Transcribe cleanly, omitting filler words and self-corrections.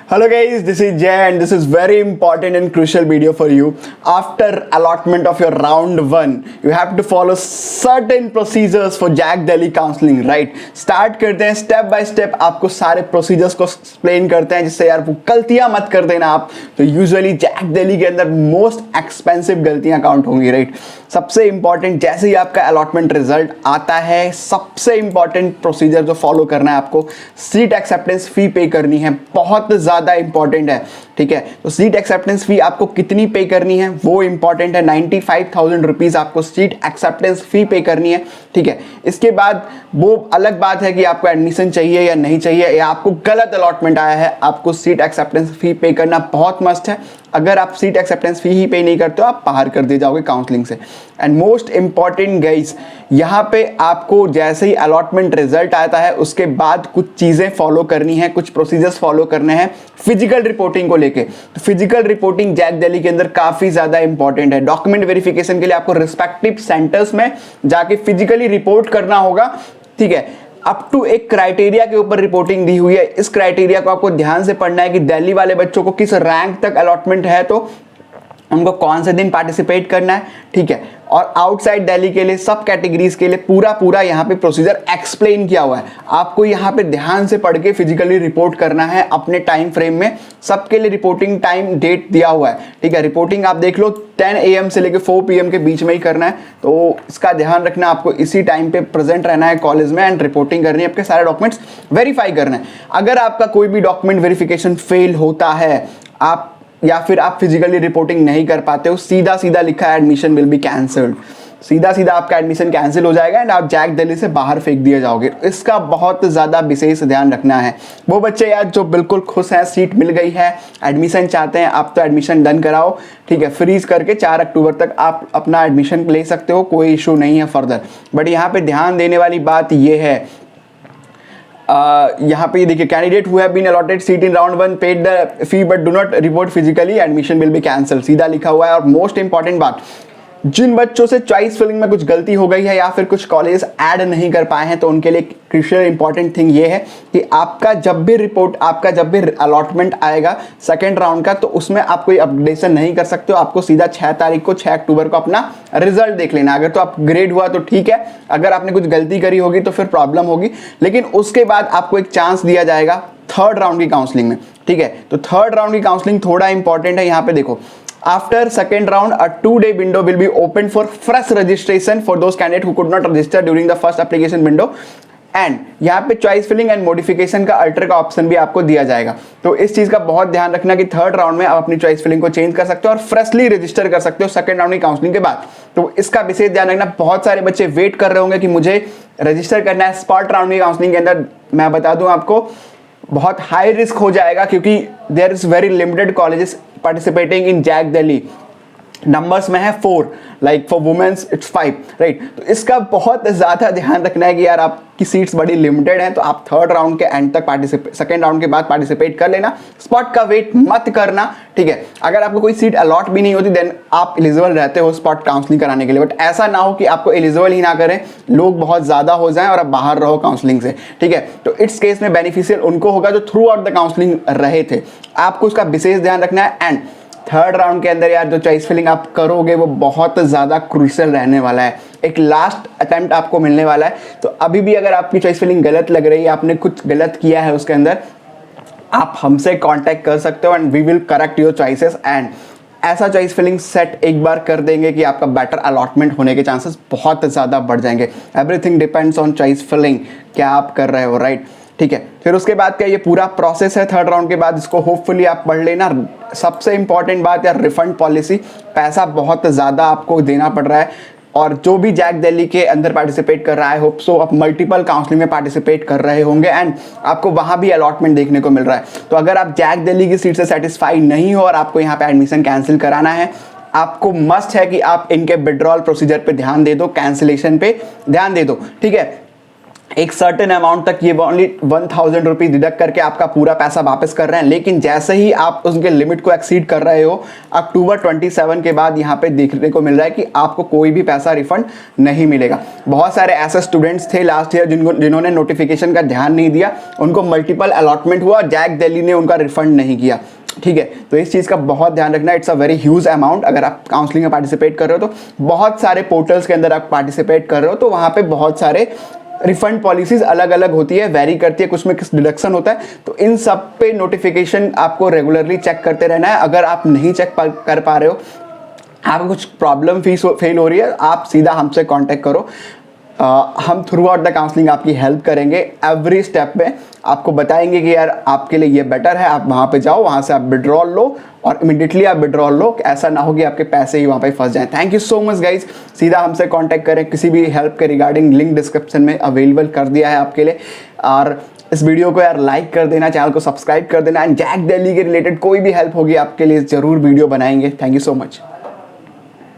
Hello guys, this is Jay and this is very important and crucial video for you. After allotment of your round 1, you have to follow certain procedures for Jack Delhi counseling, right? Start करते हैं step by step, आपको सारे procedures को explain करते हैं जिससे यार वो गलतियां मत कर देना आप। तो usually Jack Delhi के अंदर most expensive गलतियां काउंट होंगी, right? सबसे important जैसे ही आपका allotment result आता है, सबसे important procedure जो follow करना है आपको, सीट एक्सेप्टेंस फी पे करनी है, बहुत ज़्यादा इंपॉर्टेंट है। ठीक है, तो सीट एक्सेप्टेंस फी आपको कितनी पे करनी है वो इंपॉर्टेंट है। 95,000 रुपीज़ आपको सीट एक्सेप्टेंस फी पे करनी है। ठीक है, इसके बाद वो अलग बात है कि आपको एडमिशन चाहिए या नहीं चाहिए, या आपको गलत अलॉटमेंट आया है, आपको सीट एक्सेप्टेंस फी पे करना बहुत मस्ट है। अगर आप सीट एक्सेप्टेंस फी ही पे नहीं करते हो, आप बाहर कर दिए जाओगे काउंसलिंग से। एंड मोस्ट इंपॉर्टेंट गाइस, यहाँ पे आपको जैसे ही अलॉटमेंट रिजल्ट आता है उसके बाद कुछ चीज़ें फॉलो करनी है, कुछ प्रोसीजर्स फॉलो करने हैं फिजिकल रिपोर्टिंग को लेके। तो फिजिकल रिपोर्टिंग जैक दिल्ली के अंदर काफ़ी ज़्यादा इंपॉर्टेंट है। डॉक्यूमेंट वेरिफिकेशन के लिए आपको रिस्पेक्टिव सेंटर्स में जाके फिजिकली रिपोर्ट करना होगा। ठीक है, अप टू एक क्राइटेरिया के ऊपर रिपोर्टिंग दी हुई है। इस क्राइटेरिया को आपको ध्यान से पढ़ना है कि दिल्ली वाले बच्चों को किस रैंक तक अलॉटमेंट है, तो उनको कौन से दिन पार्टिसिपेट करना है। ठीक है, और आउटसाइड दिल्ली के लिए सब कैटेगरीज के लिए पूरा यहाँ पे प्रोसीजर एक्सप्लेन किया हुआ है। आपको यहाँ पे ध्यान से पढ़ के फिजिकली रिपोर्ट करना है अपने टाइम फ्रेम में। सबके लिए रिपोर्टिंग टाइम डेट दिया हुआ है। ठीक है, रिपोर्टिंग आप देख लो 10 AM से लेकर 4 PM के बीच में ही करना है, तो इसका ध्यान रखना। आपको इसी टाइम पे प्रेजेंट रहना है कॉलेज में एंड रिपोर्टिंग करनी है, आपके सारे डॉक्यूमेंट्स वेरीफाई करना है। अगर आपका कोई भी डॉक्यूमेंट वेरिफिकेशन फेल होता है, आप या फिर आप फिजिकली रिपोर्टिंग नहीं कर पाते हो, सीधा सीधा लिखा है एडमिशन विल बी कैंसल्ड, सीधा सीधा आपका एडमिशन कैंसिल हो जाएगा एंड आप जैक दिल्ली से बाहर फेंक दिए जाओगे। इसका बहुत ज़्यादा विशेष ध्यान रखना है। वो बच्चे यार जो बिल्कुल खुश हैं, सीट मिल गई है, एडमिशन चाहते हैं, आप तो एडमिशन डन कराओ। ठीक है, फ्रीज करके 4 अक्टूबर तक आप अपना एडमिशन ले सकते हो, कोई इशू नहीं है फर्दर। बट यहाँ पे ध्यान देने वाली बात ये है, यहाँ पे देखिए, candidate who have been allotted seat in round 1 paid the fee but do not report physically, admission will be cancel, सीधा लिखा हुआ है। और मोस्ट इंपॉर्टेंट बात, जिन बच्चों से चॉइस फिलिंग में कुछ गलती हो गई है या फिर कुछ कॉलेज ऐड नहीं कर पाए हैं, तो उनके लिए क्रूशियल इंपॉर्टेंट थिंग ये है कि आपका जब भी अलॉटमेंट आएगा सेकेंड राउंड का, तो उसमें आप कोई अपडेशन नहीं कर सकते हो। आपको सीधा 6 तारीख को 6 अक्टूबर को अपना रिजल्ट देख लेना। अगर तो आप ग्रेड हुआ तो ठीक है, अगर आपने कुछ गलती करी होगी तो फिर प्रॉब्लम होगी। लेकिन उसके बाद आपको एक चांस दिया जाएगा थर्ड राउंड की काउंसलिंग में। ठीक है, तो थर्ड राउंड की काउंसलिंग थोड़ा इंपॉर्टेंट है। यहाँ पे देखो, after second round a 2-day window will be open for fresh registration for those candidates who could not register during the first application window, and यहाँ पे चॉइस फिलिंग एंड मॉडिफिकेशन का alter का option भी आपको दिया जाएगा। तो इस चीज का बहुत ध्यान रखना कि थर्ड राउंड में आप अपनी चॉइस फिलिंग को चेंज कर सकते हो और फ्रेशली रजिस्टर कर सकते हो सेकंड राउंड की काउंसलिंग के बाद। तो इसका विशेष ध्यान रखना। बहुत सारे बच्चे वेट कर रहे होंगे कि मुझे रजिस्टर करना है स्पॉट राउंड की काउंसलिंग के अंदर। मैं बता दूं आपको, बहुत हाई रिस्क हो जाएगा क्योंकि there is very limited colleges participating in JAC Delhi. Numbers में है 4, like for women's it's 5, right. तो इसका बहुत ज़्यादा ध्यान रखना है कि यार आपकी सीट्स बड़ी लिमिटेड हैं, तो आप थर्ड राउंड के एंड तक सेकेंड राउंड के बाद पार्टिसिपेट कर लेना। स्पॉट का वेट मत करना। ठीक है, अगर आपको कोई सीट अलॉट भी नहीं होती देन आप एलिजिबल रहते हो स्पॉट काउंसलिंग कराने के लिए। बट ऐसा ना हो कि आपको एलिजिबल ही ना करें, लोग बहुत ज़्यादा हो जाएं और आप बाहर रहो काउंसलिंग से। ठीक है, तो इस केस में बेनिफिशियल उनको होगा जो थ्रू आउट द काउंसलिंग रहे थे। आपको उसका विशेष ध्यान रखना है। एंड थर्ड राउंड के अंदर यार जो चॉइस फिलिंग आप करोगे वो बहुत ज़्यादा क्रूशियल रहने वाला है। एक लास्ट अटेम्प्ट आपको मिलने वाला है। तो अभी भी अगर आपकी चॉइस फिलिंग गलत लग रही है, आपने कुछ गलत किया है उसके अंदर, आप हमसे कांटेक्ट कर सकते हो and we will correct your choices. And ऐसा चॉइस फिलिंग सेट एक बार कर देंगे कि आपका बेटर अलॉटमेंट होने के चांसेस बहुत ज़्यादा बढ़ जाएंगे। Everything depends on choice filling, क्या आप कर रहे हो, राइट। ठीक है, फिर उसके बाद क्या ये पूरा प्रोसेस है थर्ड राउंड के बाद, इसको होपफुली आप पढ़ लेना। सबसे इंपॉर्टेंट बात है रिफंड पॉलिसी। पैसा बहुत ज़्यादा आपको देना पड़ रहा है, और जो भी जैक दिल्ली के अंदर पार्टिसिपेट कर रहा है, होप सो आप मल्टीपल काउंसलिंग में पार्टिसिपेट कर रहे होंगे एंड आपको वहाँ भी अलॉटमेंट देखने को मिल रहा है। तो अगर आप जैक दिल्ली की सीट से सेटिस्फाई नहीं हो और आपको यहाँ पे एडमिशन कैंसिल कराना है, आपको मस्ट है कि आप इनके विड्रॉल प्रोसीजर पे ध्यान दे दो, कैंसिलेशन पे ध्यान दे दो। ठीक है, एक सर्टेन अमाउंट तक ये ओनली 1000 रुपीज डिडक्ट करके आपका पूरा पैसा वापस कर रहे हैं, लेकिन जैसे ही आप उसके लिमिट को एक्सीड कर रहे हो अक्टूबर 27 के बाद यहाँ पे देखने को मिल रहा है कि आपको कोई भी पैसा रिफंड नहीं मिलेगा। बहुत सारे ऐसे स्टूडेंट्स थे लास्ट ईयर जिन्होंने नोटिफिकेशन का ध्यान नहीं दिया, उनको मल्टीपल अलॉटमेंट हुआ, जैक दिल्ली ने उनका रिफंड नहीं किया। ठीक है, तो इस चीज़ का बहुत ध्यान रखना। It's a very huge amount. अगर आप काउंसलिंग में पार्टिसिपेट कर रहे हो तो बहुत सारे पोर्टल्स के अंदर आप पार्टिसिपेट कर रहे हो, तो वहाँ पे बहुत सारे रिफंड पॉलिसीज अलग अलग होती है, वेरी करती है, कुछ में किस डिडक्शन होता है। तो इन सब पे नोटिफिकेशन आपको रेगुलरली चेक करते रहना है। अगर आप नहीं चेक कर पा रहे हो, आपको कुछ प्रॉब्लम फेल हो रही है, आप सीधा हमसे कांटेक्ट करो। हम थ्रू आउट द काउंसलिंग आपकी हेल्प करेंगे। एवरी स्टेप में आपको बताएंगे कि यार आपके लिए ये बेटर है, आप वहाँ पे जाओ, वहाँ से आप विड्रॉल लो और इमीडिएटली आप विड्रॉल लो। ऐसा ना हो कि आपके पैसे ही वहाँ पे फंस जाएं। Thank you so much guys. सीधा हमसे कांटेक्ट करें, किसी भी हेल्प के रिगार्डिंग लिंक डिस्क्रिप्शन में अवेलेबल कर दिया है आपके लिए। और इस वीडियो को यार लाइक कर देना, चैनल को सब्सक्राइब कर देना। एंड जैक दिल्ली के रिलेटेड कोई भी हेल्प होगी आपके लिए ज़रूर वीडियो बनाएंगे। Thank you so much.